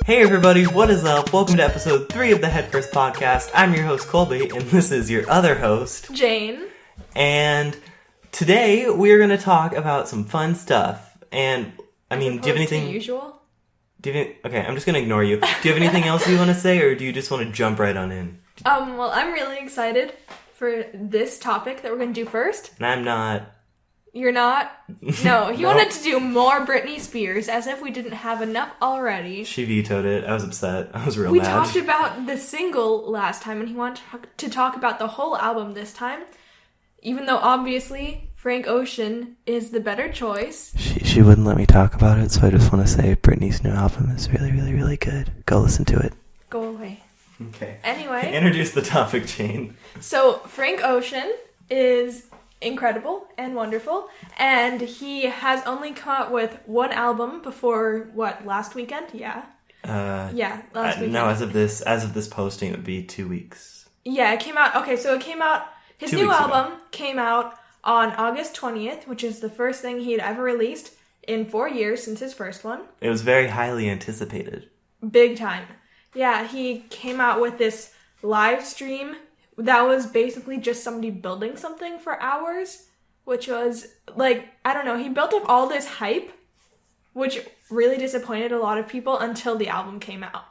Hey everybody, what is up? Welcome to episode 3 of the Head First Podcast. I'm your host Colby, and this is your other host, Jane. And today we're going to talk about some fun stuff. And, do you have anything... usual? Okay, I'm just going to ignore you. Do you have anything else you want to say, or do you just want to jump right on in? Well, I'm really excited for this topic that we're going to do first. And I'm not... You're not? No, he wanted to do more Britney Spears, as if we didn't have enough already. She vetoed it. I was upset. I was real mad. We talked about the single last time, and he wanted to talk about the whole album this time. Even though, obviously, Frank Ocean is the better choice. She wouldn't let me talk about it, so I just want to say Britney's new album is really, really, really good. Go listen to it. Go away. Okay. Anyway. Introduce the topic, Jane. So, Frank Ocean is... incredible and wonderful, and he has only come out with one album before last weekend? Last weekend. No, as of this posting, it would be 2 weeks. Yeah, it came out. Okay, so it came out. His new album came out on August 20th, which is the first thing he had ever released in 4 years since his first one. It was very highly anticipated. Big time. Yeah, he came out with this live stream. That was basically just somebody building something for hours, which was, I don't know, he built up all this hype, which really disappointed a lot of people until the album came out.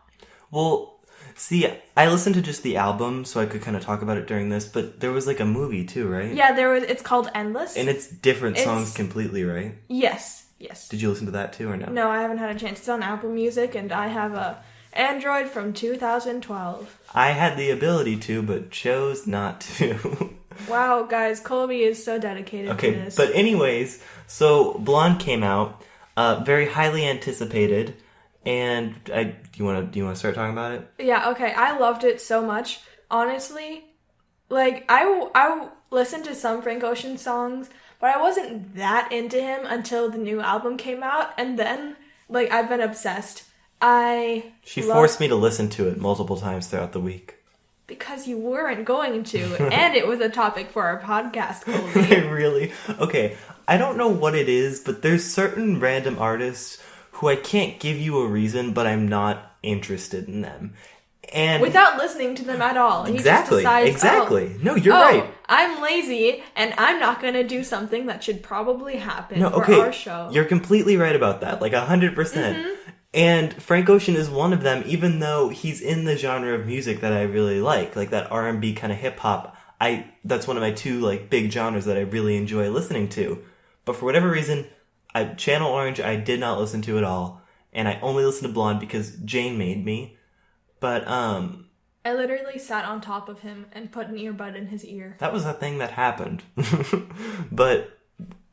Well, see, I listened to just the album, so I could kind of talk about it during this, but there was, a movie, too, right? Yeah, it's called Endless. And it's different songs completely, right? Yes. Did you listen to that, too, or no? No, I haven't had a chance. It's on Apple Music, and I have a Android from 2012. I had the ability to, but chose not to. Wow, guys, Colby is so dedicated to this. But anyways, so Blonde came out, very highly anticipated, and do you want to start talking about it? Yeah, okay, I loved it so much. Honestly, I listened to some Frank Ocean songs, but I wasn't that into him until the new album came out, and then, I've been obsessed. She forced me to listen to it multiple times throughout the week. Because you weren't going to, and it was a topic for our podcast, Colby. Really? Okay, I don't know what it is, but there's certain random artists who I can't give you a reason, but I'm not interested in them. And without listening to them at all. Exactly, he just decides, exactly. No, you're right. I'm lazy, and I'm not going to do something that should probably happen for our show. You're completely right about that, 100%. Mm-hmm. And Frank Ocean is one of them, even though he's in the genre of music that I really like that R&B kind of hip-hop. That's one of my two, big genres that I really enjoy listening to. But for whatever reason, Channel Orange I did not listen to at all, and I only listened to Blonde because Jane made me. But, I literally sat on top of him and put an earbud in his ear. That was a thing that happened. But,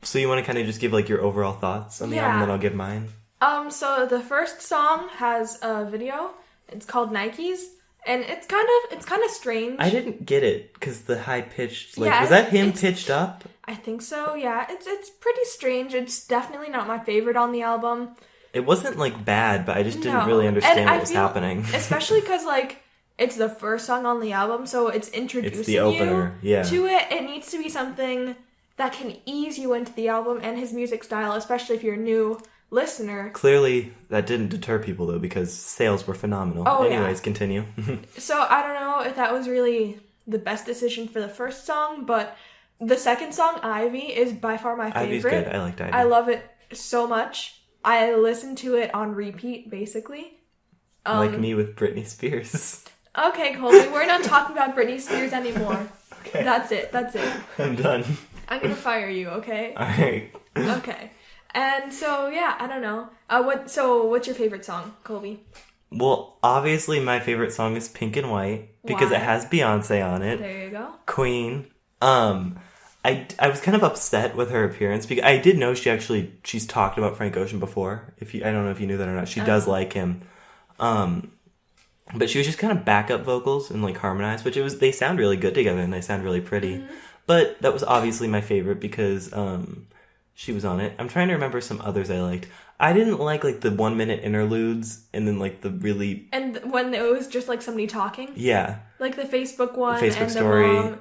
so you want to kind of just give, your overall thoughts on the album, then I'll give mine? So the first song has a video. It's called Nikes, and it's kind of strange. I didn't get it because the high pitched. Was that him pitched up? I think so. Yeah, it's pretty strange. It's definitely not my favorite on the album. It wasn't bad, but I just didn't really understand what was happening. Especially because it's the first song on the album, so it's introducing the opener, to it. It needs to be something that can ease you into the album and his music style, especially if you're a new listener. Clearly, that didn't deter people, though, because sales were phenomenal. Anyways, continue. So, I don't know if that was really the best decision for the first song, but the second song, Ivy, is by far my favorite. Ivy's good. I liked Ivy. I love it so much. I listen to it on repeat, basically. Like me with Britney Spears. Okay, Colby, we're not talking about Britney Spears anymore. Okay. That's it. I'm done. I'm gonna fire you, okay? Alright. Okay. And so, yeah, I don't know. What's your favorite song, Colby? Well, obviously my favorite song is Pink and White, because it has Beyonce on it. There you go. Queen. I was kind of upset with her appearance, because I did know she's talked about Frank Ocean before. I don't know if you knew that or not. She does like him. But she was just kind of backup vocals and harmonized, which they sound really good together and they sound really pretty. Mm-hmm. But that was obviously my favorite because she was on it. I'm trying to remember some others I liked. I didn't like the 1 minute interludes and then the really... And when it was just somebody talking? Yeah. The Facebook one. The Facebook and story. The mom,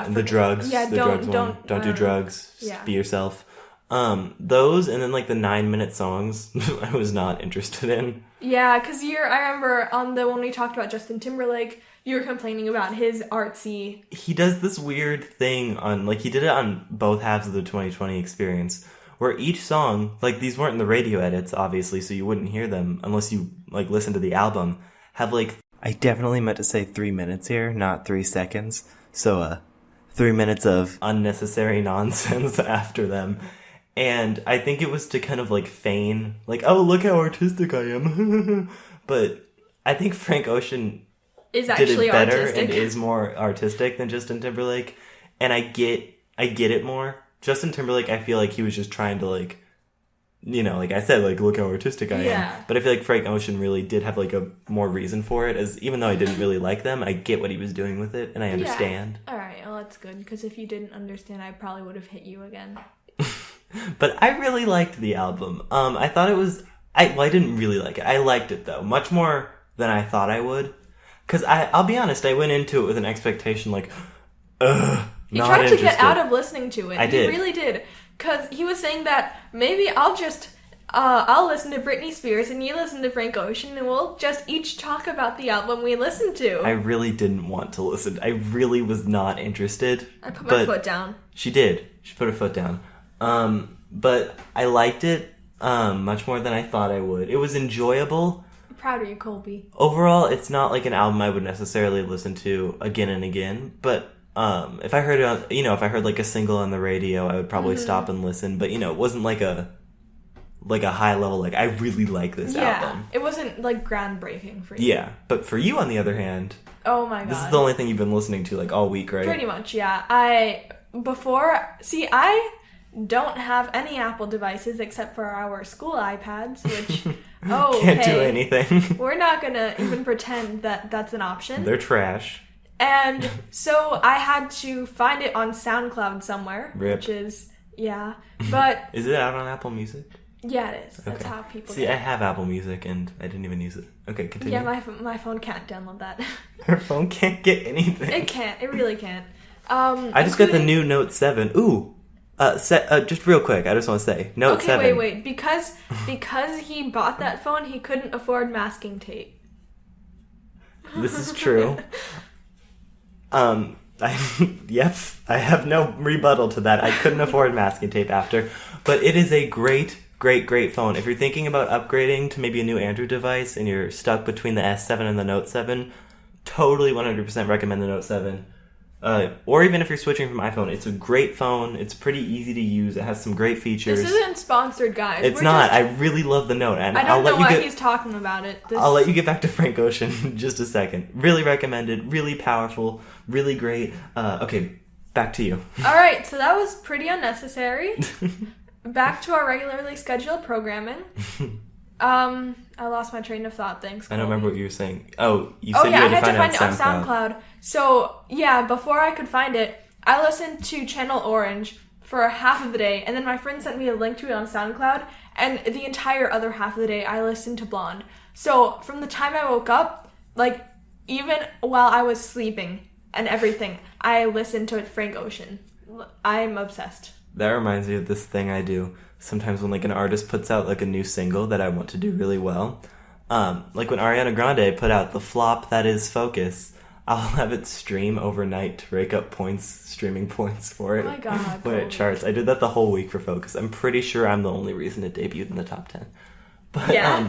and the drugs. Yeah, Don't do drugs. Yeah. Be yourself. Those and then the 9 minute songs I was not interested in. Yeah, because I remember on the when we talked about Justin Timberlake, you were complaining about his artsy. He does this weird thing on, like, he did it on both halves of the 2020 experience, where each song, like, these weren't in the radio edits, obviously, so you wouldn't hear them unless you, like, listen to the album, have, like, I definitely meant to say 3 minutes here, not 3 seconds, so, 3 minutes of unnecessary nonsense after them. And I think it was to kind of, like, feign, like, oh, look how artistic I am. But I think Frank Ocean Is actually did it better artistic. and is more artistic than Justin Timberlake. And I get it more. Justin Timberlake, I feel like he was just trying to, like, you know, like I said, like, look how artistic I am. But I feel like Frank Ocean really did have, like, a more reason for it. As even though I didn't really like them, I get what he was doing with it, and I understand. Yeah. All right, well, that's good, because if you didn't understand, I probably would have hit you again. But I really liked the album. I thought it was... I didn't really like it. I liked it, though. Much more than I thought I would. Because I'll be honest, I went into it with an expectation like, ugh, He not tried interested. to get out of listening to it. I did. He really did. Because he was saying that maybe I'll listen to Britney Spears and you listen to Frank Ocean and we'll just each talk about the album we listened to. I really didn't want to listen. I really was not interested. I put my foot down. She did. She put her foot down. But I liked it much more than I thought I would. It was enjoyable. I'm proud of you, Colby. Overall, it's not like an album I would necessarily listen to again and again, but if I heard it on, you know, if I heard like a single on the radio, I would probably stop and listen, but you know, it wasn't like a high level, like, I really like this album. It wasn't like groundbreaking for you. Yeah, but for you, on the other hand, oh my god, this is the only thing you've been listening to like all week, right? Pretty much, yeah. I don't have any Apple devices except for our school iPads, which, Can't do anything. We're not gonna even pretend that that's an option. They're trash. And so I had to find it on SoundCloud somewhere, Rip. which is, yeah. But Is it out on Apple Music? yeah, it is. That's Okay. how people See, get I it. have Apple Music and I didn't even use it. Okay, continue. Yeah, my phone can't download that. Her phone can't get anything. It can't. It really can't. I just got the new Note 7. Ooh. Just real quick, I just want to say, Note 7. Okay, wait. Because he bought that phone, he couldn't afford masking tape. This is true. I have no rebuttal to that. I couldn't afford masking tape after, but it is a great phone. If you're thinking about upgrading to maybe a new Android device and you're stuck between the S7 and the Note 7, totally 100% recommend the Note 7. Or even if you're switching from iPhone, it's a great phone. It's pretty easy to use. It has some great features. This isn't sponsored, guys. It's not. I really love the Note. And I don't know why he's talking about it. I'll let you get back to Frank Ocean in just a second. Really recommended. Really powerful. Really great. Okay, back to you. All right, so that was pretty unnecessary. Back to our regularly scheduled programming. I lost my train of thought. Thanks, I don't Colby. remember what you were saying. Oh, you said Oh yeah, you I had had to find it on SoundCloud. SoundCloud. So yeah, before I could find it, I listened to Channel Orange for half of the day, and then my friend sent me a link to it on SoundCloud, and the entire other half of the day I listened to Blonde. So from the time I woke up, like even while I was sleeping and everything, I listened to Frank Ocean. I'm obsessed. That reminds me of this thing I do sometimes when like an artist puts out like a new single that I want to do really well. Like when Ariana Grande put out the flop that is Focus, I'll have it stream overnight to rake up streaming points for it. Oh my god. When it Colby. charts. I did that the whole week for Focus. I'm pretty sure I'm the only reason it debuted in the top 10. But Yeah.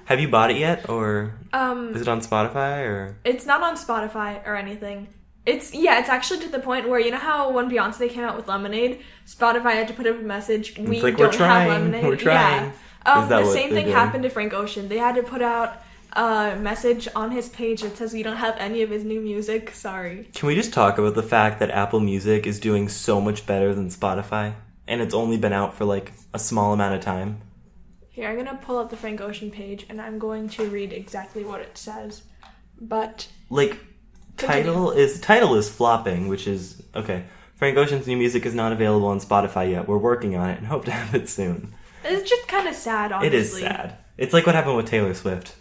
have you bought it yet, or is it on Spotify, or? It's not on Spotify or anything. It's actually to the point where, you know how when Beyonce came out with Lemonade, Spotify had to put up a message, we like, don't we're trying, have Lemonade. we're trying. Yeah. Is that The what same they're thing doing? happened to Frank Ocean. They had to put out a message on his page that says we don't have any of his new music. Sorry. Can we just talk about the fact that Apple Music is doing so much better than Spotify? And it's only been out for like a small amount of time. Here, I'm gonna pull up the Frank Ocean page and I'm going to read exactly what it says. But Like, title is flopping, which is okay. Frank Ocean's new music is not available on Spotify yet. We're working on it and hope to have it soon. it's just kind of sad, honestly. It is sad. It's like what happened with Taylor Swift.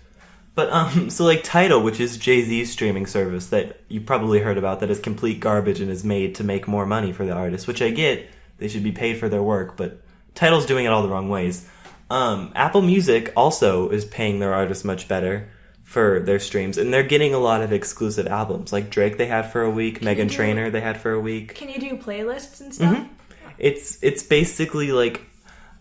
But so like Tidal, which is Jay-Z's streaming service that you probably heard about, that is complete garbage and is made to make more money for the artist, which I get. They should be paid for their work, but Tidal's doing it all the wrong ways. Apple Music also is paying their artists much better for their streams, and they're getting a lot of exclusive albums. Like Drake they had for a week, Meghan Trainor they had for a week. Can you do playlists and stuff? Mm-hmm. It's basically like,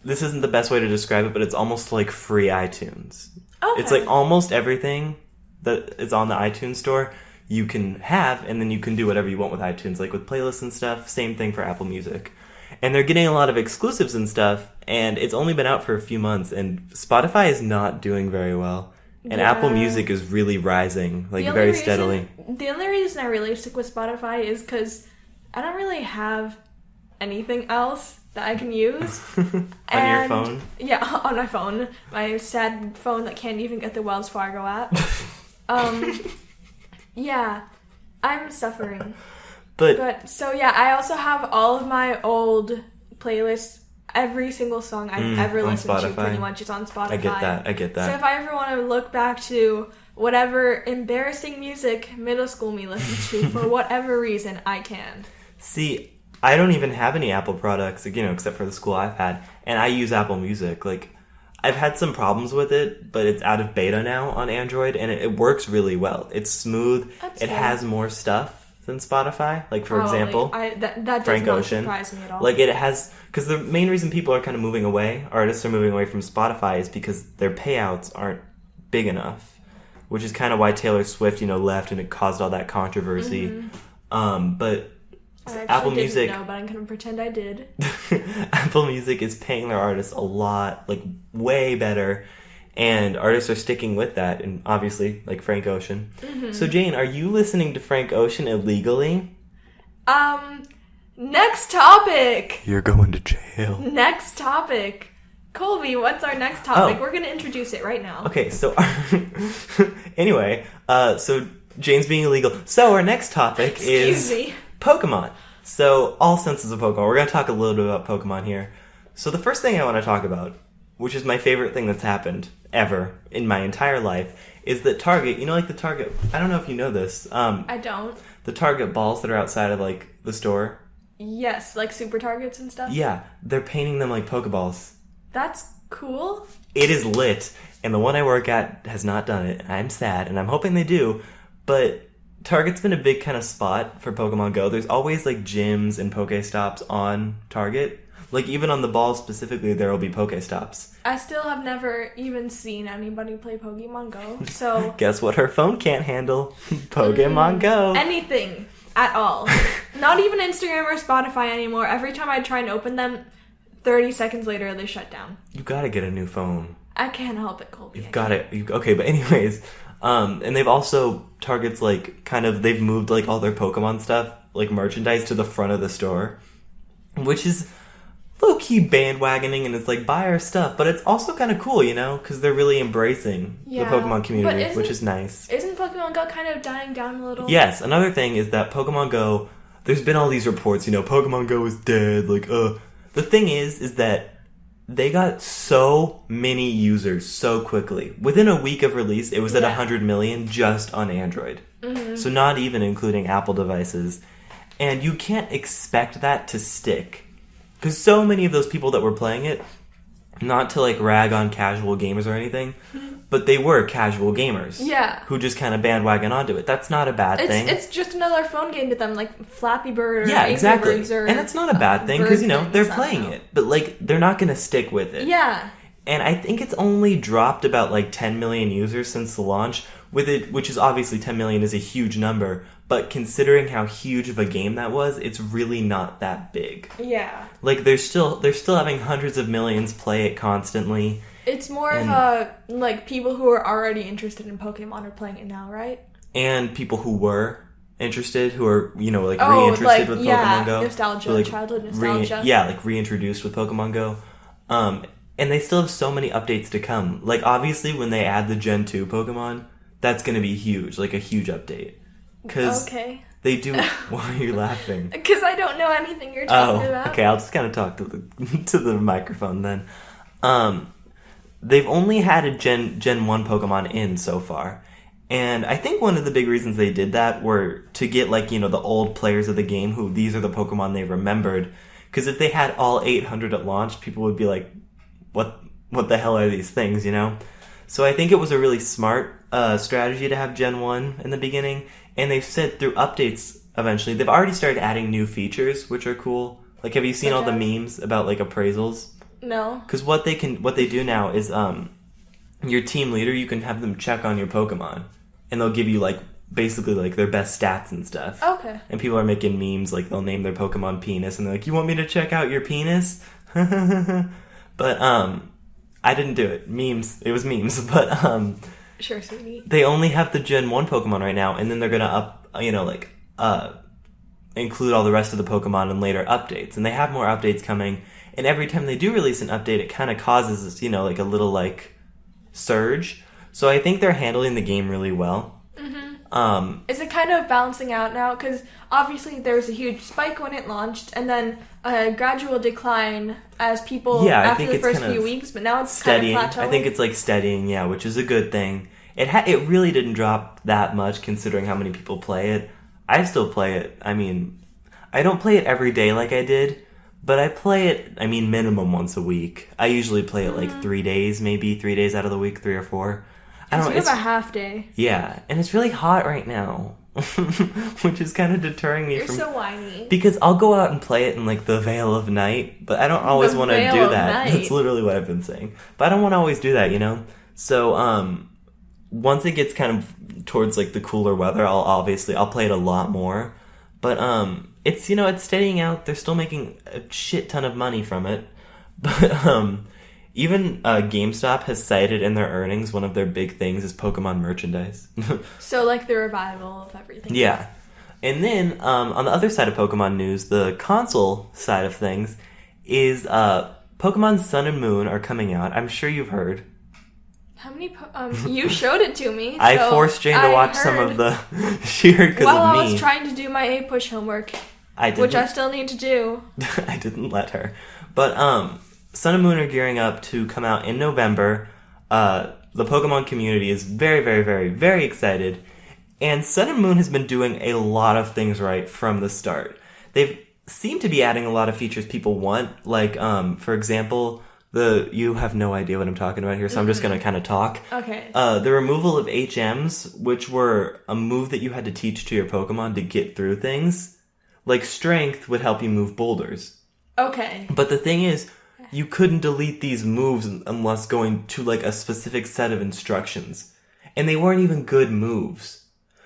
this isn't the best way to describe it, but it's almost like free iTunes. Okay. It's like almost everything that is on the iTunes store you can have, and then you can do whatever you want with iTunes, like with playlists and stuff. Same thing for Apple Music. And they're getting a lot of exclusives and stuff, and it's only been out for a few months, and Spotify is not doing very well. And Apple Music is really rising, like very steadily. The only reason I really stick with Spotify is because I don't really have anything else that I can use. On your phone? Yeah, on my phone. My sad phone that can't even get the Wells Fargo app. Yeah, I'm suffering. But so yeah, I also have all of my old playlists. Every single song I've ever listened to pretty much is on Spotify. I get that. So if I ever want to look back to whatever embarrassing music middle school me listened to for whatever reason, I can. See, I don't even have any Apple products, except for the school I've had, and I use Apple Music. Like, I've had some problems with it, but it's out of beta now on Android, and it works really well. It's smooth. It has more stuff than Spotify. Like, for example, that does Frank not Ocean. surprise me at all. Like, it has, because the main reason people are kind of moving away, artists are moving away from Spotify, is because their payouts aren't big enough, which is kind of why Taylor Swift, left, and it caused all that controversy. But Apple Music, didn't know, but I'm gonna pretend I did. Apple Music is paying their artists a lot, like way better, and artists are sticking with that, and obviously, like Frank Ocean. So Jane, are you listening to Frank Ocean illegally? Next topic! You're going to jail. Next topic. Colby, what's our next topic? We're gonna introduce it right now. Okay, so anyway, so Jane's being illegal. So our next topic is Pokemon. So all senses of Pokemon. We're gonna talk a little bit about Pokemon here. So the first thing I want to talk about, which is my favorite thing that's happened ever in my entire life, is that Target, like the Target, I don't know if you know this. I don't. The Target balls that are outside of, like, the store. Yes, like Super Targets and stuff? Yeah, they're painting them like Pokeballs. That's cool. It is lit, and the one I work at has not done it, and I'm sad, and I'm hoping they do, but Target's been a big kind of spot for Pokemon Go. There's always, like, gyms and Pokestops on Target. Like, even on the balls specifically, there will be Pokestops. I still have never even seen anybody play Pokemon Go, so... Guess what her phone can't handle? Pokemon Go. Anything. At all. Not even Instagram or Spotify anymore. Every time I try and open them, 30 seconds later, they shut down. You gotta get a new phone. I can't help it, Colby. You've got it. Okay, but anyways... and they've also, Target's, like, they've moved, like, all their Pokemon stuff, like, merchandise to the front of the store, which is low-key bandwagoning, and it's like, buy our stuff, but it's also kind of cool, because they're really embracing the Pokemon community, which is nice. Isn't Pokemon Go kind of dying down a little? Yes, another thing is that Pokemon Go, there's been all these reports, Pokemon Go is dead, The thing is that they got so many users so quickly. Within a week of release, it was at 100 million just on Android. So not even including Apple devices. And you can't expect that to stick. Because so many of those people that were playing it, not to, like, rag on casual gamers or anything, but they were casual gamers. Yeah. Who just kind of bandwagon onto it. That's not a bad thing. It's just another phone game to them, like Flappy Bird or Angry exactly. Birds or, and it's not a bad thing, because, they're playing it. But, like, they're not going to stick with it. Yeah. And I think it's only dropped about, like, 10 million users since the launch, with it, which is obviously 10 million is a huge number, but considering how huge of a game that was, it's really not that big. Yeah. Like, they're still having hundreds of millions play it constantly. It's more of like, people who are already interested in Pokemon are playing it now, right? And people who were interested, who are, reinterested with Pokemon Go. Nostalgia, like, childhood nostalgia. Reintroduced with Pokemon Go. And they still have so many updates to come. Like, obviously, when they add the Gen 2 Pokemon, that's going to be huge, like a huge update. Because they do... Why are you laughing? Because I don't know anything you're talking about. Okay, I'll just kind of talk to the microphone then. They've only had a Gen 1 Pokemon in so far. And I think one of the big reasons they did that were to get, like, the old players of the game who these are the Pokemon they remembered. Because if they had all 800 at launch, people would be like, what what the hell are these things, you know? So I think it was a really smart strategy to have Gen 1 in the beginning. And they've said through updates eventually, they've already started adding new features, which are cool. Like, have you seen all the memes about, like, appraisals? No. Because what they do now is your team leader, you can have them check on your Pokemon. And they'll give you, like, basically, like, their best stats and stuff. Okay. And people are making memes, like, they'll name their Pokemon Penis, and they're like, you want me to check out your penis? But, I didn't do it. Memes. It was memes. But, Sure, sweetie. they only have the Gen 1 Pokemon right now, and then they're gonna include all the rest of the Pokemon in later updates. And they have more updates coming, and every time they do release an update, it kind of causes, you know, like, a little, like, surge. So I think they're handling the game really well. Is it kind of balancing out now? Because obviously there was a huge spike when it launched, and then a gradual decline as people after the first few weeks. But now it's steadying. kind of plateauing. I think it's like steadying, yeah, which is a good thing. It really didn't drop that much considering how many people play it. I still play it. I mean, I don't play it every day like I did, but I play it. I mean, minimum once a week. I usually play it like 3 days, maybe 3 days out of the week, 3 or 4. I don't know. It's a half day. Yeah, and it's really hot right now, which is kind of deterring me. You're so whiny. Because I'll go out and play it in, like, the veil of night, but I don't always want to do that. That's literally what I've been saying. But I don't want to always do that, you know? So, once it gets kind of towards, like, the cooler weather, I'll play it a lot more. But, it's, you know, it's steadying out. They're still making a shit ton of money from it. But, even GameStop has cited in their earnings one of their big things is Pokemon merchandise. So, like, the revival of everything. Yeah. And then, on the other side of Pokemon news, the console side of things, is Pokemon Sun and Moon are coming out. I'm sure you've heard. How many... you showed it to me. I forced Jane to watch some of the... She heard because of me. While I was trying to do my A-push homework. Which I still need to do. I didn't let her. But, Sun and Moon are gearing up to come out in November. The Pokemon community is very, very, very, very excited. And Sun and Moon has been doing a lot of things right from the start. They've seemed to be adding a lot of features people want. Like, for example, you have no idea what I'm talking about here, so I'm just going to kind of talk. Okay. The removal of HMs, which were a move that you had to teach to your Pokemon to get through things. Like, Strength would help you move boulders. Okay. But the thing is, you couldn't delete these moves unless going to, like, a specific set of instructions. And they weren't even good moves.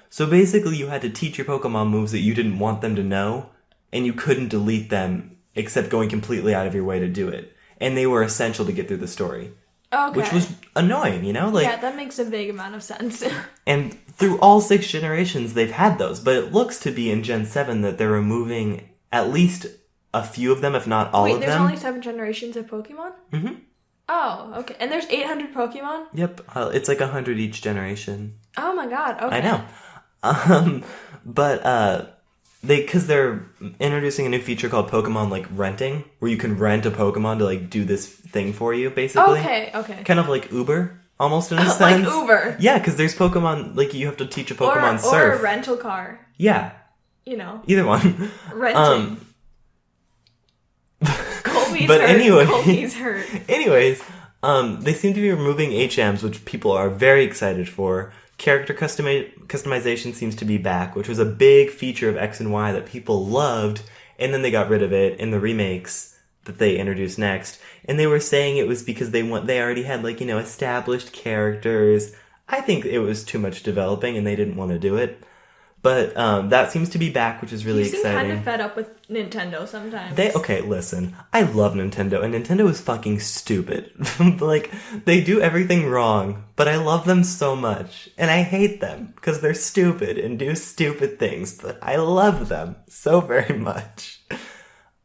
So basically you had to teach your Pokemon moves that you didn't want them to know, and you couldn't delete them except going completely out of your way to do it. And they were essential to get through the story. Okay. Which was annoying, you know? Like, yeah, that makes a vague amount of sense. And through all 6 generations, they've had those. But it looks to be in Gen 7 that they're removing at least a few of them, if not all of them. Wait, there's only 7 generations of Pokemon? Mm-hmm. Oh, okay. And there's 800 Pokemon? Yep. It's like 100 each generation. Oh my god, okay. I know. But because they're introducing a new feature called Pokemon, like, renting, where you can rent a Pokemon to, like, do this thing for you, basically. Okay. Kind of like Uber, almost in a sense. Like Uber? Yeah, because there's Pokemon, like, you have to teach a Pokemon surf. Or a rental car. Yeah. You know. Either one. Renting. Colby's but hurt. Anyway, Colby's hurt. Anyways, they seem to be removing HMs, which people are very excited for. Character customization seems to be back, which was a big feature of X and Y that people loved, and then they got rid of it in the remakes that they introduced next. And they were saying it was because they already had, like, you know, established characters. I think it was too much developing, and they didn't want to do it. But that seems to be back, which is really exciting. You seem kind of fed up with Nintendo sometimes. Okay, listen. I love Nintendo, and Nintendo is fucking stupid. Like, they do everything wrong, but I love them so much. And I hate them, because they're stupid and do stupid things, but I love them so very much.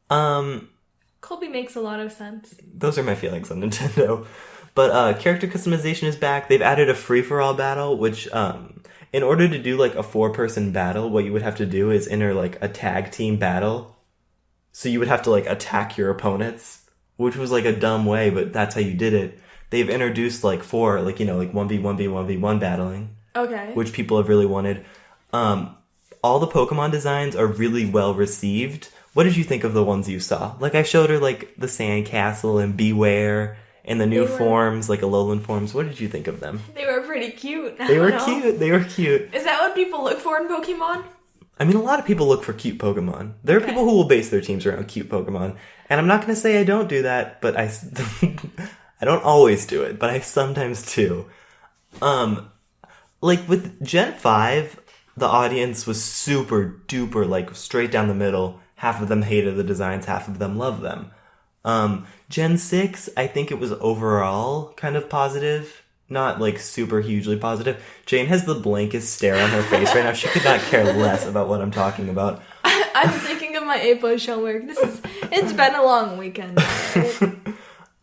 Colby makes a lot of sense. Those are my feelings on Nintendo. But character customization is back. They've added a free-for-all battle, which... in order to do, like, a 4-person battle, what you would have to do is enter, like, a tag team battle. So you would have to, like, attack your opponents, which was, like, a dumb way, but that's how you did it. They've introduced, like, 4, like, you know, like, 1v1v1v1 battling. Okay. Which people have really wanted. All the Pokemon designs are really well received. What did you think of the ones you saw? Like, I showed her, like, the Sandcastle and Beware and the new forms, like Alolan forms. What did you think of them? They were pretty cute. They were cute. They were cute. Is that what people look for in Pokemon? I mean, a lot of people look for cute Pokemon. There are people who will base their teams around cute Pokemon. And I'm not going to say I don't do that, but I don't always do it, but I sometimes do. Like with Gen 5, the audience was super duper, like straight down the middle. Half of them hated the designs, half of them loved them. Gen 6, I think it was overall kind of positive. Not, like, super hugely positive. Jane has the blankest stare on her face right now. She could not care less about what I'm talking about. I'm thinking of my A+ homework. It's been a long weekend.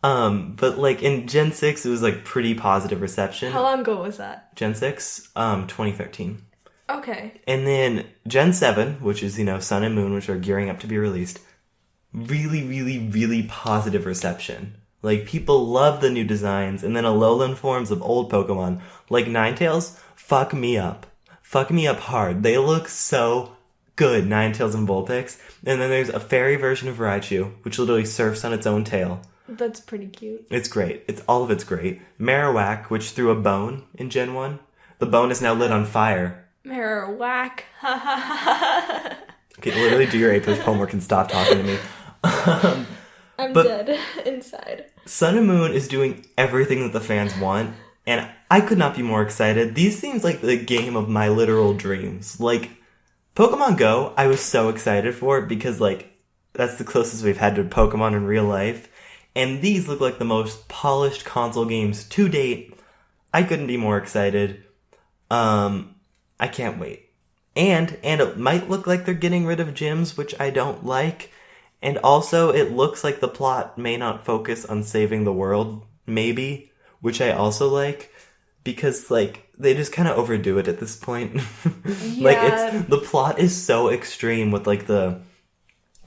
Right? But, like, in Gen 6, it was, like, pretty positive reception. How long ago was that? Gen 6? 2013. Okay. And then Gen 7, which is, Sun and Moon, which are gearing up to be released. Really, really, really positive reception. Like, people love the new designs, and then Alolan forms of old Pokemon, like Ninetales, fuck me up. Fuck me up hard. They look so good, Ninetales and Vulpix. And then there's a fairy version of Raichu, which literally surfs on its own tail. That's pretty cute. It's great. All of it's great. Marowak, which threw a bone in Gen 1. The bone is now lit on fire. Marowak. Okay, literally do your A+ homework and stop talking to me. I'm dead inside. Sun and Moon is doing everything that the fans want, and I could not be more excited. These seems like the game of my literal dreams. Like, Pokemon Go, I was so excited for it because, like, that's the closest we've had to Pokemon in real life. And these look like the most polished console games to date. I couldn't be more excited. I can't wait. And it might look like they're getting rid of gyms, which I don't like. And also, it looks like the plot may not focus on saving the world, maybe, which I also like, because, like, they just kind of overdo it at this point. Yeah. Like, the plot is so extreme with, like, the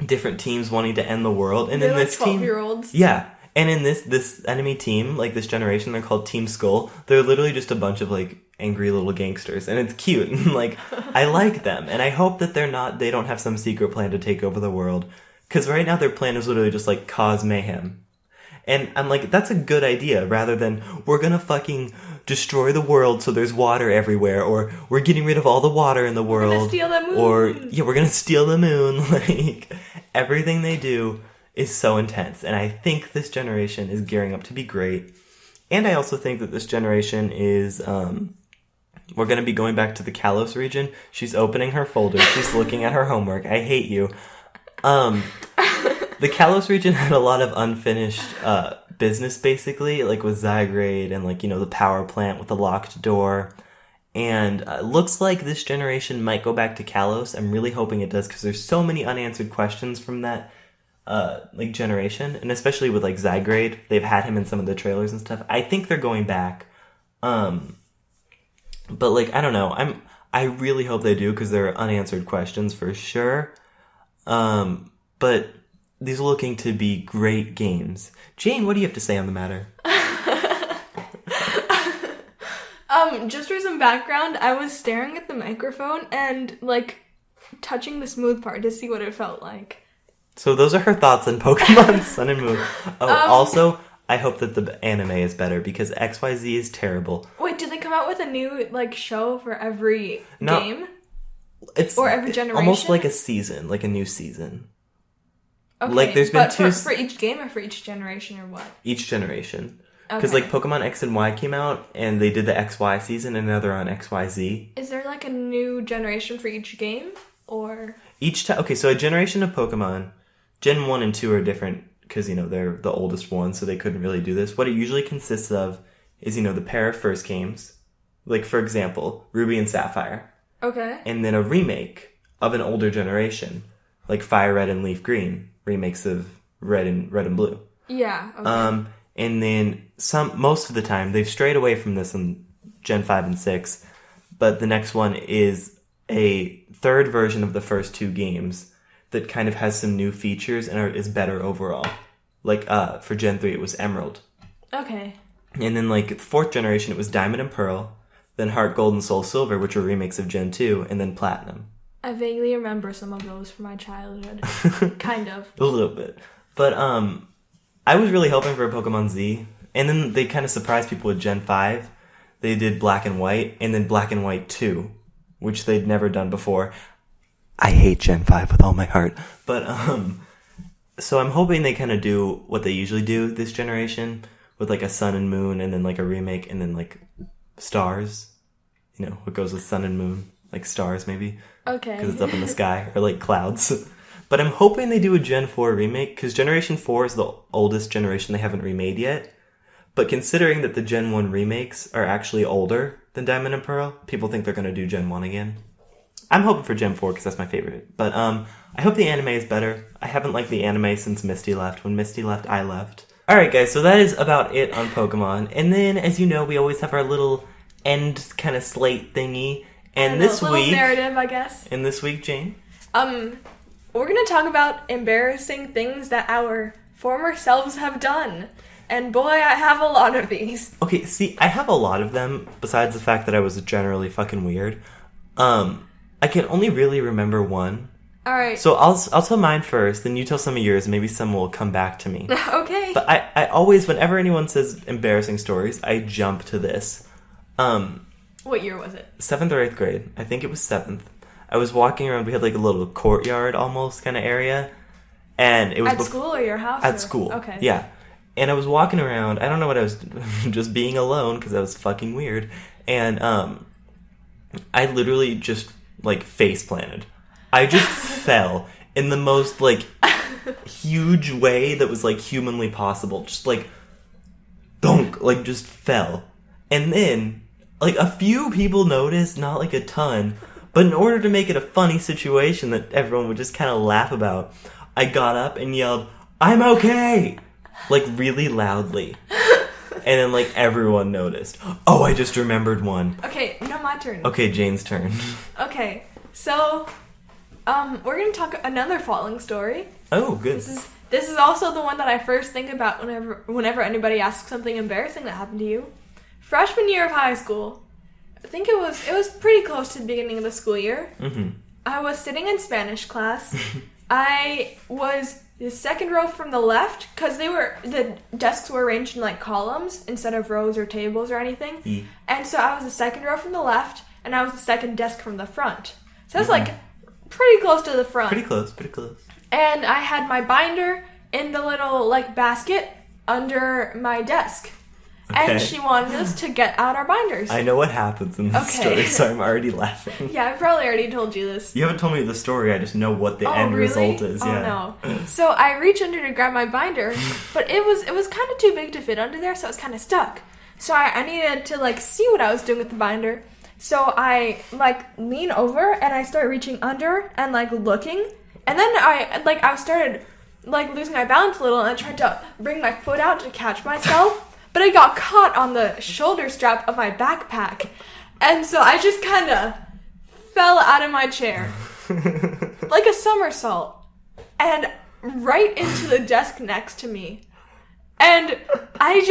different teams wanting to end the world. And they're in like this team... 12-year-olds. Yeah. And in this enemy team, like, this generation, they're called Team Skull. They're literally just a bunch of, like, angry little gangsters. And it's cute. And, like, I like them. And I hope that they don't have some secret plan to take over the world. Because right now their plan is literally just, like, cause mayhem. And I'm like, that's a good idea, rather than, we're gonna fucking destroy the world so there's water everywhere, or we're getting rid of all the water in the world. We're gonna steal the moon. Or, yeah, we're gonna steal the moon. Like, everything they do is so intense. And I think this generation is gearing up to be great. And I also think that this generation is, we're gonna be going back to the Kalos region. She's opening her folder. She's looking at her homework. I hate you. The Kalos region had a lot of unfinished business, basically, like with Zygrade and, like, the power plant with the locked door. And looks like this generation might go back to Kalos. I'm really hoping it does, because there's so many unanswered questions from that generation, and especially with, like, Zygrade. They've had him in some of the trailers and stuff. I think they're going back. But, like, I don't know. I really hope they do, because there are unanswered questions for sure. But these are looking to be great games. Jane, what do you have to say on the matter? Just for some background, I was staring at the microphone and, like, touching the smooth part to see what it felt like. So those are her thoughts on Pokemon Sun and Moon. Also, I hope that the anime is better, because XYZ is terrible. Wait, did they come out with a new, like, show for every game? Or every generation? Almost like a season, like a new season. Okay, like, there's been two... for each game or for each generation, or what? Each generation. Because, like, Pokemon X and Y came out, and they did the XY season, and now they're on XYZ. Is there, like, a new generation for each game? Or... Okay, so a generation of Pokemon, Gen 1 and 2 are different, because, they're the oldest ones, so they couldn't really do this. What it usually consists of is, the pair of first games. Like, for example, Ruby and Sapphire. Okay. And then a remake of an older generation, like Fire Red and Leaf Green, remakes of Red and Blue. Yeah. Okay. And then most of the time they've strayed away from this in Gen 5 and 6, but the next one is a third version of the first two games that kind of has some new features and is better overall. Like for Gen 3 it was Emerald. Okay. And then, like, the fourth generation it was Diamond and Pearl. Then Heart Gold and Soul Silver, which were remakes of Gen 2, and then Platinum. I vaguely remember some of those from my childhood. Kind of. A little bit. But, I was really hoping for a Pokemon Z, And then they kind of surprised people with Gen 5. They did Black and White, and then Black and White 2, which they'd never done before. I hate Gen 5 with all my heart. But, so I'm hoping they kind of do what they usually do this generation, with like a sun and moon, and then like a remake, and then like stars. You know, what goes with sun and moon? Like stars, maybe? Okay. Because it's up in the sky, or like clouds. But I'm hoping they do a Gen 4 remake, because Generation 4 is the oldest generation they haven't remade yet. But considering that the Gen 1 remakes are actually older than Diamond and Pearl, people think they're going to do Gen 1 again. I'm hoping for Gen 4 because that's my favorite. But I hope the anime is better. I haven't liked the anime since Misty left. When Misty left, I left. Alright guys, so that is about it on Pokemon. And then, as you know, we always have our little end kind of slate thingy. And this week... narrative, I guess. And this week, Jane? We're going to talk about embarrassing things that our former selves have done. And boy, I have a lot of these. Okay, see, I have a lot of them, besides the fact that I was generally fucking weird. I can only really remember one. Alright. So I'll tell mine first, then you tell some of yours, and maybe some will come back to me. Okay. But I always, whenever anyone says embarrassing stories, I jump to this. What year was it? 7th or 8th grade. I think it was 7th. I was walking around, we had like a little courtyard almost kind of area. And it was... At school or your house? At school. Okay. Yeah. And I was walking around, I don't know what I was, just being alone, because I was fucking weird. And I literally just, like, face planted. I just fell in the most, like, huge way that was, like, humanly possible. Just, like, thunk, like, just fell. And then, like, a few people noticed, not, like, a ton. But in order to make it a funny situation that everyone would just kind of laugh about, I got up and yelled, "I'm okay!" Like, really loudly. And then, like, everyone noticed. Oh, I just remembered one. Okay, no, my turn. Okay, Jane's turn. Okay, so, we're gonna talk another falling story. Oh, good. This is also the one that I first think about whenever anybody asks something embarrassing that happened to you. Freshman year of high school, I think it was pretty close to the beginning of the school year. Mm-hmm. I was sitting in Spanish class. I was the second row from the left, because the desks were arranged in like columns instead of rows or tables or anything. Mm. And so I was the second row from the left, and I was the second desk from the front. So I was like pretty close to the front. Pretty close. And I had my binder in the little like basket under my desk. Okay. And she wanted us to get out our binders. I know what happens in this story, so I'm already laughing. Yeah, I probably already told you this. You haven't told me the story, I just know what the end result is. Oh, yeah. no. So I reach under to grab my binder, but it was kind of too big to fit under there, so it was kind of stuck. So I needed to like see what I was doing with the binder. So I like lean over and I start reaching under and like looking, and then I started like losing my balance a little, and I tried to bring my foot out to catch myself. But I got caught on the shoulder strap of my backpack. And so I just kind of fell out of my chair. Like a somersault. And right into the desk next to me. And I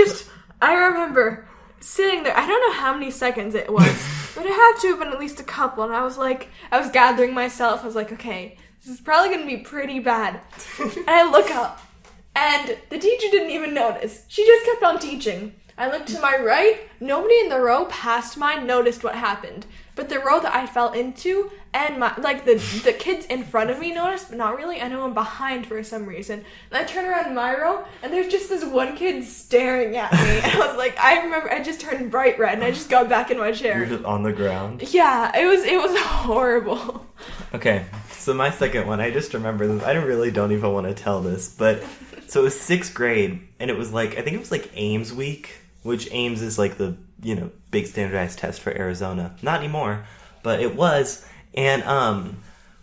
remember sitting there. I don't know how many seconds it was. But it had to have been at least a couple. And I was gathering myself. I was like, okay, this is probably going to be pretty bad. And I look up. And the teacher didn't even notice. She just kept on teaching. I looked to my right. Nobody in the row past mine noticed what happened. But the row that I fell into and the kids in front of me noticed, but not really. I know I'm behind for some reason. And I turn around in my row, and there's just this one kid staring at me. And I was like, I remember I just turned bright red, and I just got back in my chair. You're just on the ground? Yeah, it was horrible. Okay, so my second one, I just remember this. I really don't even want to tell this, but... So it was 6th grade, and it was like, I think it was like Ames week, which Ames is like the, big standardized test for Arizona. Not anymore, but it was. And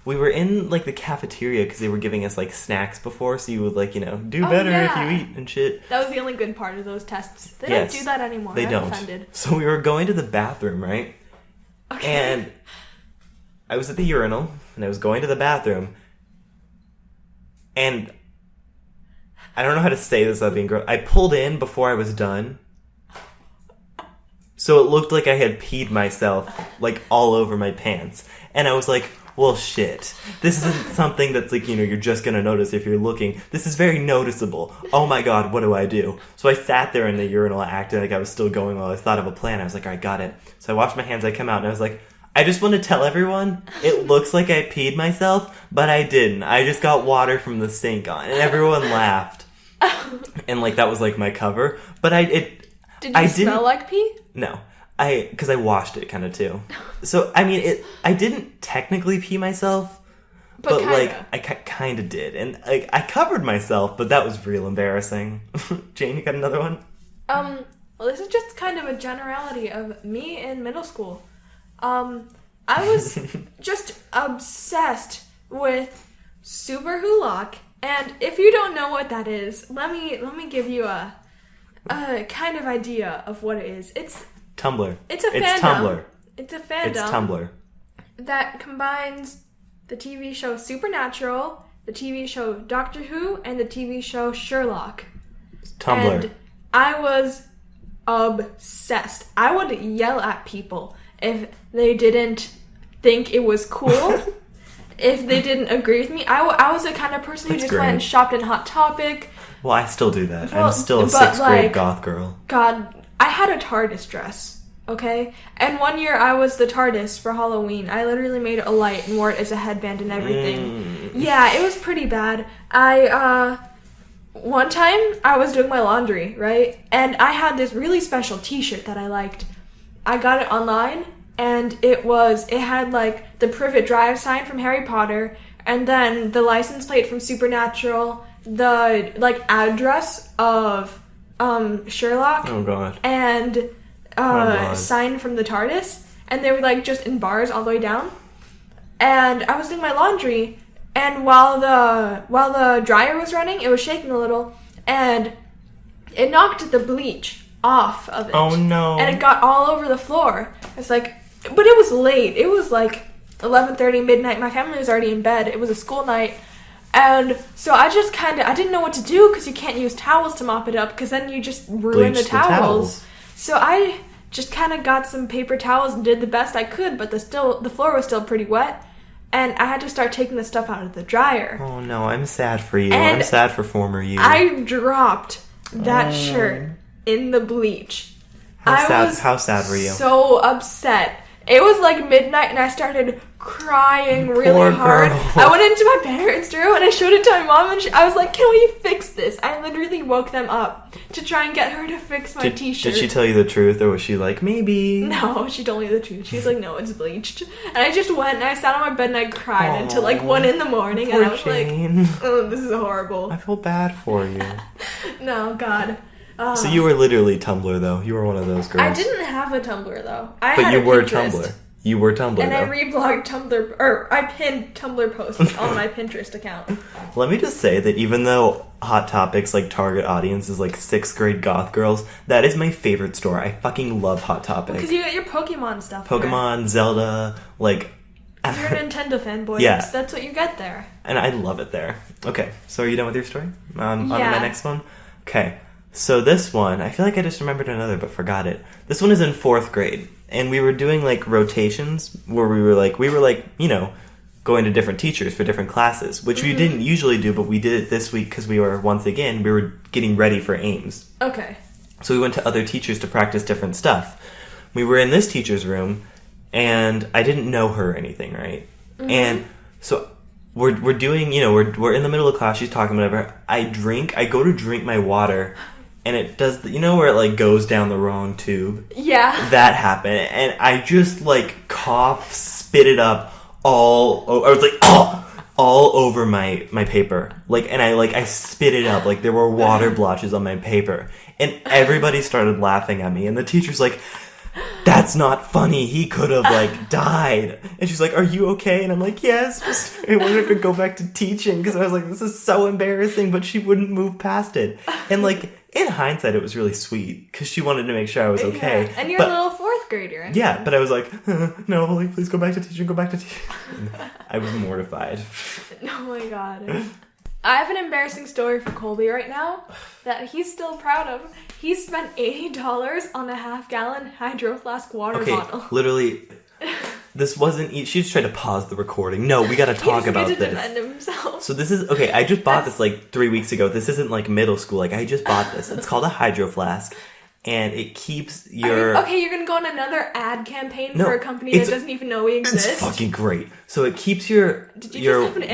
we were in like the cafeteria because they were giving us like snacks before, so you would like, do better if you eat and shit. That was the only good part of those tests. They don't do that anymore. They don't. Offended. So we were going to the bathroom, right? Okay. And I was at the urinal, and I was going to the bathroom, and... I don't know how to say this without being gross. I pulled in before I was done. So it looked like I had peed myself, like, all over my pants. And I was like, well, shit. This isn't something that's like, you're just gonna notice if you're looking. This is very noticeable. Oh my god, what do I do? So I sat there in the urinal acting like I was still going while I thought of a plan. I was like, alright, got it. So I washed my hands, I come out, and I was like, I just want to tell everyone, it looks like I peed myself, but I didn't. I just got water from the sink on, and everyone laughed. And, like, that was, like, my cover. But Did you smell like pee? No. Because I washed it kind of too. So, I mean, I didn't technically pee myself, but like, I kind of did. And like, I covered myself, but that was real embarrassing. Jane, you got another one? Well, this is just kind of a generality of me in middle school. I was just obsessed with Super Hulock, and if you don't know what that is, let me give you a kind of idea of what it is. It's Tumblr. It's a fandom. It's Tumblr. It's a fandom. It's Tumblr. That combines the TV show Supernatural, the TV show Doctor Who, and the TV show Sherlock. Tumblr. And I was obsessed. I would yell at people if they didn't think it was cool, if they didn't agree with me. I was the kind of person who just went and shopped in Hot Topic. Well, I still do that. I'm still a 6th grade goth girl. God, I had a TARDIS dress, okay? And one year I was the TARDIS for Halloween. I literally made a light and wore it as a headband and everything. Yeah, it was pretty bad. One time I was doing my laundry, right? And I had this really special t-shirt that I liked. I got it online, and it had like the Privet Drive sign from Harry Potter, and then the license plate from Supernatural, the like address of Sherlock. Oh god. And sign from the TARDIS, and they were like just in bars all the way down. And I was doing my laundry, and while the dryer was running, it was shaking a little, and it knocked the bleach off of it. Oh no. And it got all over the floor. It's like, but it was late. It was like 11:30 midnight. My family was already in bed. It was a school night. And so I didn't know what to do, because you can't use towels to mop it up, because then you just ruin the towels. So I just kind of got some paper towels and did the best I could, but the floor was still pretty wet, and I had to start taking the stuff out of the dryer. Oh no, I'm sad for you. I'm sad for former you. I dropped that shirt in the bleach. How sad were you? So upset. It was like midnight, and I started crying really Poor hard. girl. I went into my parents' room, and I showed it to my mom, and I was like, can we fix this? I literally woke them up to try and get her to fix my t-shirt. Did she tell you the truth, or was she like, maybe? No, she told me the truth. She was like, no, it's bleached. And I just went, and I sat on my bed, and I cried until like 1 a.m, and I was Jane. like, oh, this is horrible. I feel bad for you. No, God. So you were literally Tumblr, though. You were one of those girls. I didn't have a Tumblr, though. But you were Tumblr. You were Tumblr, and though. I reblogged Tumblr, or I pinned Tumblr posts on my Pinterest account. Let me just say that even though Hot Topics, like, target audience is, like, 6th grade goth girls, that is my favorite store. I fucking love Hot Topic. Because you get your Pokemon stuff Pokemon, Zelda, like... If you're a Nintendo fanboy, yeah. That's what you get there. And I love it there. Okay, so are you done with your story? On to my next one? Okay. So this one, I feel like I just remembered another but forgot it. This one is in 4th grade, and we were doing like rotations where we were like, going to different teachers for different classes, which we didn't usually do, but we did it this week because we were getting ready for Ames. Okay. So we went to other teachers to practice different stuff. We were in this teacher's room, and I didn't know her or anything, right? Mm-hmm. And so we're doing, we're in the middle of class, she's talking, whatever. I go to drink my water, and it does, where it, like, goes down the wrong tube? Yeah. That happened, and I just, like, cough, spit it up all over my paper. Like, and I spit it up, like, there were water blotches on my paper. And everybody started laughing at me, and the teacher's like, that's not funny, he could have, like, died. And she's like, are you okay? And I'm like, yes, just I wanted to go back to teaching, because I was like, this is so embarrassing, but she wouldn't move past it. And, like, in hindsight, it was really sweet, because she wanted to make sure I was okay. Yeah. And you're a little 4th grader. I yeah, but I was like, no, like, please go back to teaching, I was mortified. Oh my god. I have an embarrassing story for Colby right now that he's still proud of. He spent $80 on a half-gallon Hydro Flask water bottle. Literally, this wasn't... She just tried to pause the recording. No, we gotta talk about this. Defend himself. So this is... Okay, I just bought this like 3 weeks ago. This isn't like middle school. Like, I just bought this. It's called a Hydro Flask. And it keeps your... Okay, you're gonna go on another ad campaign for a company that doesn't even know we exist? It's fucking great. So it keeps your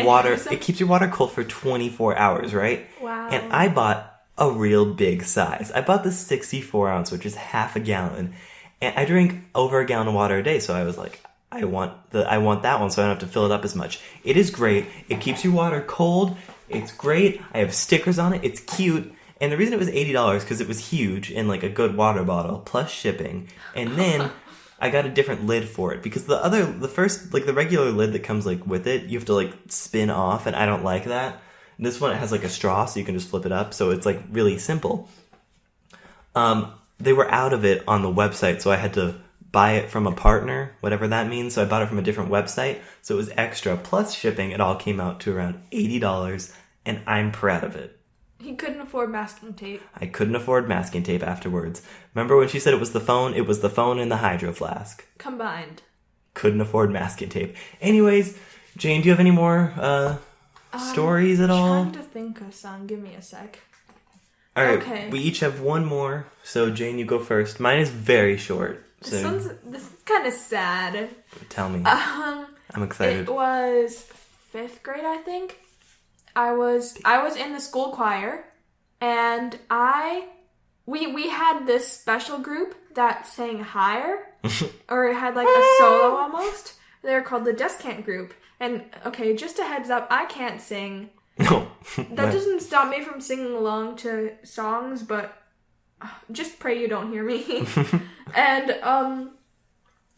water... It keeps your water cold for 24 hours, right? Wow. And I bought a real big size. I bought the 64 ounce, which is half a gallon. And I drink over a gallon of water a day, so I was like, I want that one so I don't have to fill it up as much. It is great. It keeps your water cold. It's great. I have stickers on it. It's cute. And the reason it was $80 because it was huge and like a good water bottle plus shipping. And then I got a different lid for it because the first, like the regular lid that comes like with it, you have to like spin off, and I don't like that. This one, it has like a straw, so you can just flip it up. So it's like really simple. They were out of it on the website, so I had to buy it from a partner, whatever that means. So I bought it from a different website. So it was extra plus shipping. It all came out to around $80, and I'm proud of it. He couldn't afford masking tape. I couldn't afford masking tape afterwards. Remember when she said it was the phone? It was the phone and the Hydro Flask. Combined. Couldn't afford masking tape. Anyways, Jane, do you have any more stories at all? I'm trying to think of some. Give me a sec. All right, okay. We each have one more. So, Jane, you go first. Mine is very short. So This is kind of sad. Tell me. I'm excited. It was 5th grade, I think. I was in the school choir, and we had this special group that sang higher, or it had like a solo almost. They were called the Descant group. And okay, just a heads up, I can't sing. No. That doesn't stop me from singing along to songs, but just pray you don't hear me. And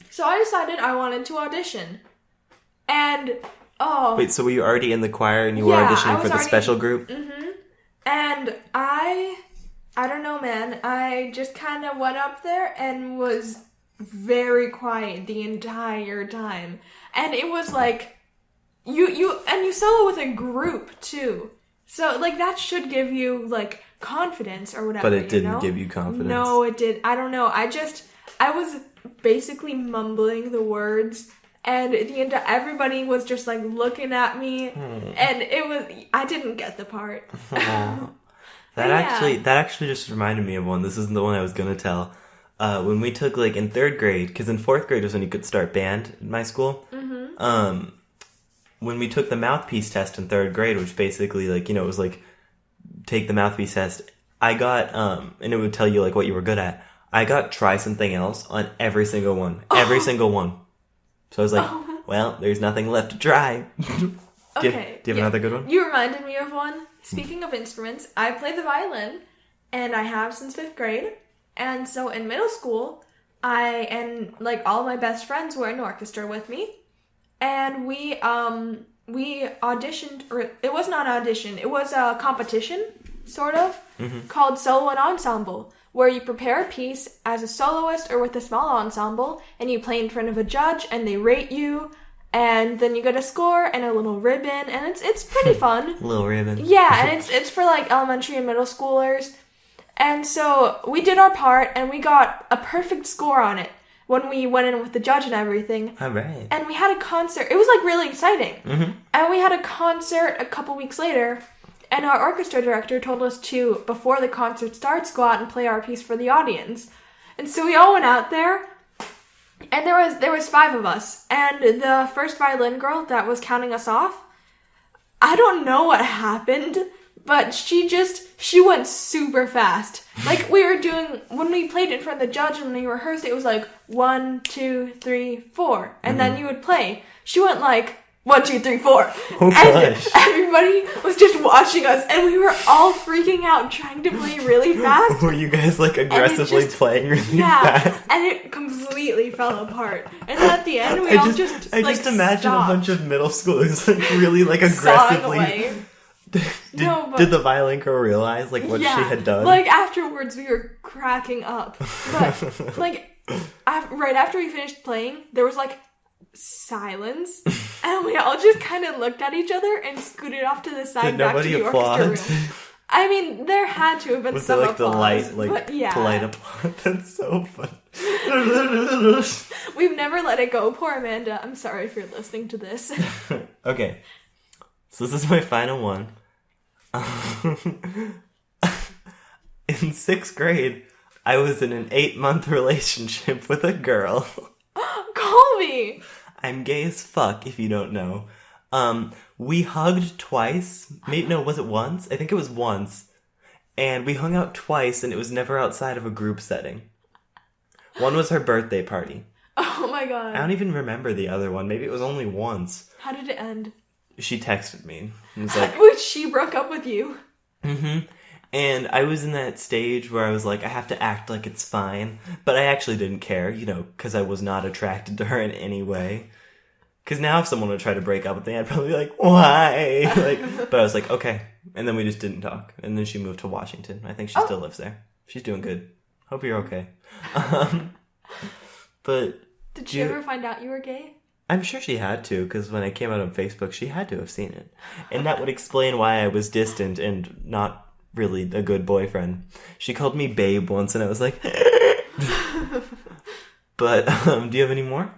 so I decided I wanted to audition. And wait, so were you already in the choir and you were auditioning for the special group? Mm-hmm. And I don't know, man. I just kind of went up there and was very quiet the entire time. And it was like, you solo with a group too. So like that should give you like confidence or whatever. But it didn't give you confidence. No, it did. I don't know. I was basically mumbling the words. And everybody was just like looking at me, and I didn't get the part. That actually just reminded me of one. This isn't the one I was gonna tell. When we took like in 3rd grade, because in 4th grade was when you could start band in my school. Mm-hmm. When we took the mouthpiece test in 3rd grade, which basically like, it was like take the mouthpiece test. I got and it would tell you like what you were good at. I got try something else on every single one. Every single one. So I was like, well, there's nothing left to try. Do you have another good one? You reminded me of one. Speaking of instruments, I play the violin, and I have since 5th grade. And so in middle school, like all my best friends were in orchestra with me. And we auditioned, or it was not an audition, it was a competition, sort of, called Solo and Ensemble, where you prepare a piece as a soloist or with a small ensemble, and you play in front of a judge, and they rate you, and then you get a score and a little ribbon, and it's pretty fun. Little ribbon. Yeah, and it's for like elementary and middle schoolers. And so we did our part, and we got a perfect score on it when we went in with the judge and everything. All right. And we had a concert. It was like really exciting. Mm-hmm. And we had a concert a couple weeks later. And our orchestra director told us to, before the concert starts, go out and play our piece for the audience. And so we all went out there, and there was 5 of us. And the first violin girl that was counting us off, I don't know what happened, but she went super fast. Like when we played in front of the judge and we rehearsed, it was like 1, 2, 3, 4, and then you would play. She went like 1, 2, 3, 4. Oh, and gosh. everybody was just watching us, and we were all freaking out trying to play really fast. Were you guys like aggressively playing really fast? And it completely fell apart. And then at the end, I just imagine stopped. a bunch of middle schoolers like really like aggressively. Did the violin girl realize like what she had done? Like afterwards, we were cracking up. But like right after we finished playing, there was like silence, and we all just kind of looked at each other and scooted off to the side Did back to nobody the applaud? orchestra room. I mean, there had to have been Was some there like applause, the light, like but yeah. polite applause? That's so fun. We've never let it go. Poor Amanda. I'm sorry if you're listening to this. Okay, so this is my final one. In 6th grade, I was in an 8-month relationship with a girl. Colby! I'm gay as fuck, if you don't know. We hugged twice. No, was it once? I think it was once. And we hung out twice, and it was never outside of a group setting. One was her birthday party. Oh my god. I don't even remember the other one. Maybe it was only once. How did it end? She texted me. And was like, Which she broke up with you. mm-hmm. And I was in that stage where I was like, I have to act like it's fine. But I actually didn't care, because I was not attracted to her in any way. Because now if someone would try to break up with me, I'd probably be like, why? But I was like, okay. And then we just didn't talk. And then she moved to Washington. I think she still lives there. She's doing good. Hope you're okay. But did she ever find out you were gay? I'm sure she had to, because when I came out on Facebook, she had to have seen it. And that would explain why I was distant and not really a good boyfriend. She called me babe once, and I was like... But, do you have any more?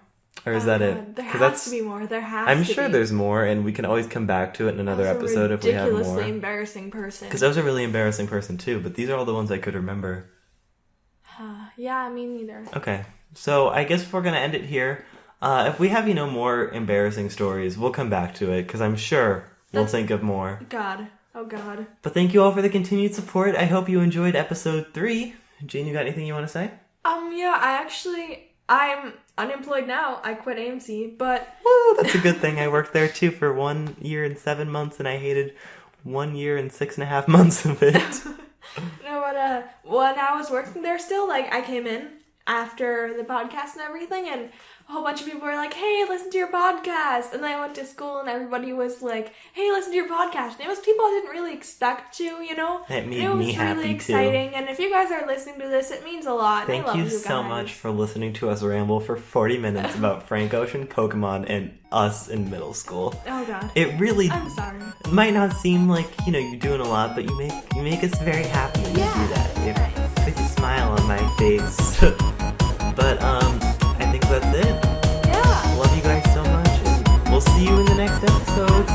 Or is that it? There has to be more. There has to be. I'm sure there's more, and we can always come back to it in another episode if we have more. Ridiculously embarrassing person. Because I was a really embarrassing person, too, but these are all the ones I could remember. Yeah, me neither. Okay, so I guess we're going to end it here. If we have, more embarrassing stories, we'll come back to it, because I'm sure we'll think of more. God. Oh, God. But thank you all for the continued support. I hope you enjoyed episode 3. Jane, you got anything you want to say? Yeah, I'm unemployed now. I quit AMC, but... Woo, that's a good thing. I worked there, too, for 1 year and 7 months, and I hated 1 year and 6.5 months of it. No, but when I was working there still, I came in after the podcast and everything, and a whole bunch of people were like, hey, listen to your podcast. And then I went to school and everybody was like, hey, listen to your podcast. And it was people I didn't really expect to, That made it was me happy, really exciting. too. And if you guys are listening to this, it means a lot. Thank I love you so guys. much for listening to us ramble for 40 minutes about Frank Ocean, Pokemon, and us in middle school. Oh, God. It really I'm sorry. might not seem like, you're doing a lot, but you make us very happy when you do that. It puts a smile on my face. But, I think that's it. Yeah. Love you guys so much, and we'll see you in the next episode.